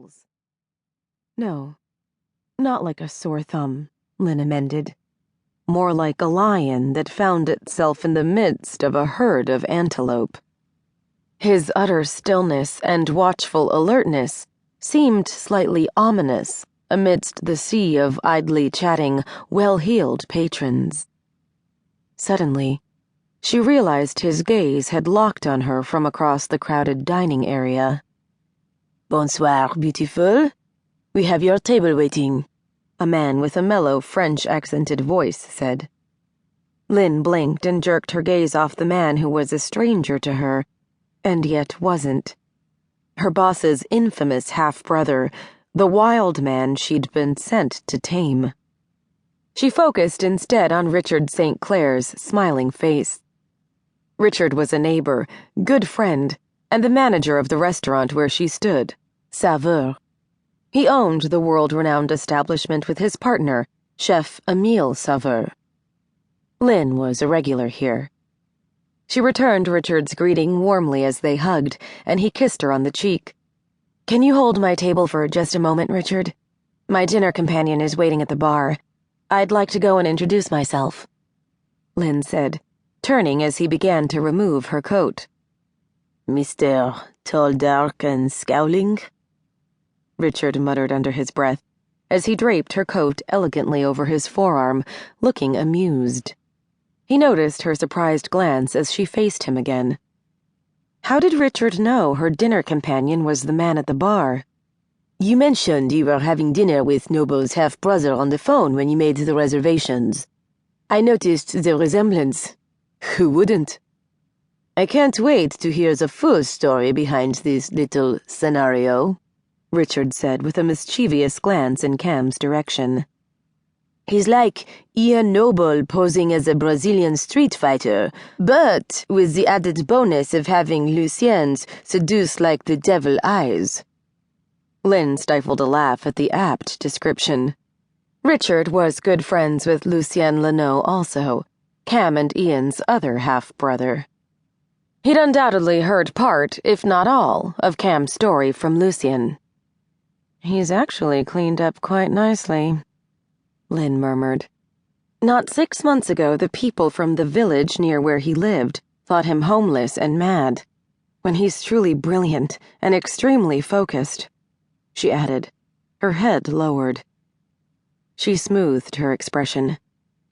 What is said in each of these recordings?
muscles. No, not like a sore thumb, Lynn amended. More like a lion that found itself in the midst of a herd of antelope. His utter stillness and watchful alertness seemed slightly ominous amidst the sea of idly chatting, well-heeled patrons. Suddenly, she realized his gaze had locked on her from across the crowded dining area. "Bonsoir, beautiful. We have your table waiting," a man with a mellow French-accented voice said. Lynn blinked and jerked her gaze off the man who was a stranger to her, and yet wasn't. Her boss's infamous half-brother, the wild man she'd been sent to tame. She focused instead on Richard St. Clair's smiling face. Richard was a neighbor, good friend, and the manager of the restaurant where she stood, Saveur. He owned the world-renowned establishment with his partner, Chef Émile Saveur. Lynn was a regular here. She returned Richard's greeting warmly as they hugged, and he kissed her on the cheek. "Can you hold my table for just a moment, Richard? My dinner companion is waiting at the bar. I'd like to go and introduce myself," Lynn said, turning as he began to remove her coat. "Mr. Tall, Dark, and Scowling?" Richard muttered under his breath, as he draped her coat elegantly over his forearm, looking amused. He noticed her surprised glance as she faced him again. How did Richard know her dinner companion was the man at the bar? "You mentioned you were having dinner with Noble's half-brother on the phone when you made the reservations. I noticed the resemblance. Who wouldn't? I can't wait to hear the full story behind this little scenario," Richard said with a mischievous glance in Kam's direction. "He's like Ian Noble posing as a Brazilian street fighter, but with the added bonus of having Lucien's seduce like the devil eyes." Lynn stifled a laugh at the apt description. Richard was good friends with Lucien Leno also, Kam and Ian's other half-brother. He'd undoubtedly heard part, if not all, of Kam's story from Lucien. "He's actually cleaned up quite nicely," Lynn murmured. Not 6 months ago, the people from the village near where he lived thought him homeless and mad, when he's truly brilliant and extremely focused, she added, her head lowered. She smoothed her expression,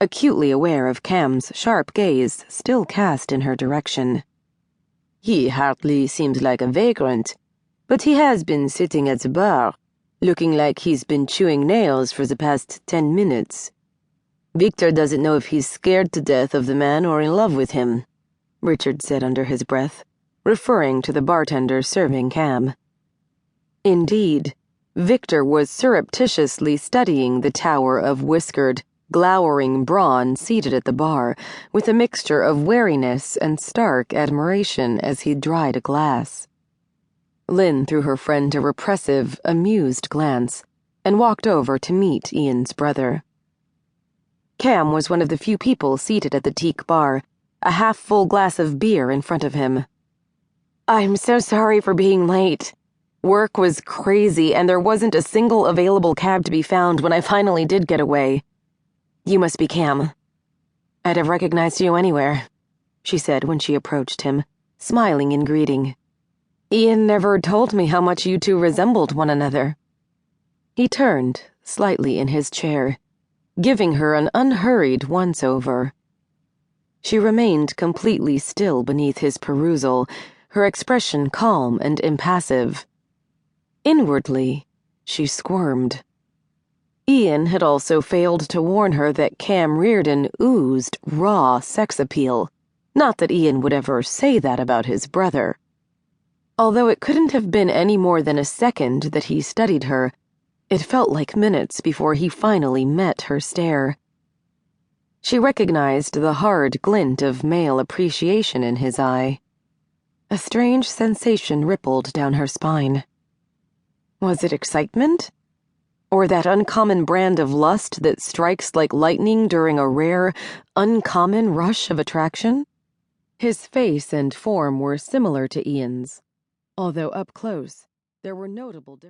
acutely aware of Kam's sharp gaze still cast in her direction. "He hardly seems like a vagrant, but he has been sitting at the bar, looking like he's been chewing nails for the past 10 minutes. Victor doesn't know if he's scared to death of the man or in love with him," Richard said under his breath, referring to the bartender serving Kam. Indeed, Victor was surreptitiously studying the tower of whiskered, glowering brawn seated at the bar, with a mixture of wariness and stark admiration as he dried a glass. Lynn threw her friend a repressive, amused glance, and walked over to meet Ian's brother. Kam was one of the few people seated at the teak bar, a half-full glass of beer in front of him. "I'm so sorry for being late. Work was crazy, and there wasn't a single available cab to be found when I finally did get away. You must be Kam. I'd have recognized you anywhere," she said when she approached him, smiling in greeting. "Ian never told me how much you two resembled one another." He turned, slightly in his chair, giving her an unhurried once-over. She remained completely still beneath his perusal, her expression calm and impassive. Inwardly, she squirmed. Ian had also failed to warn her that Kam Reardon oozed raw sex appeal. Not that Ian would ever say that about his brother. Although it couldn't have been any more than a second that he studied her, it felt like minutes before he finally met her stare. She recognized the hard glint of male appreciation in his eye. A strange sensation rippled down her spine. Was it excitement? Or that uncommon brand of lust that strikes like lightning during a rare, uncommon rush of attraction? His face and form were similar to Ian's, although up close, there were notable differences.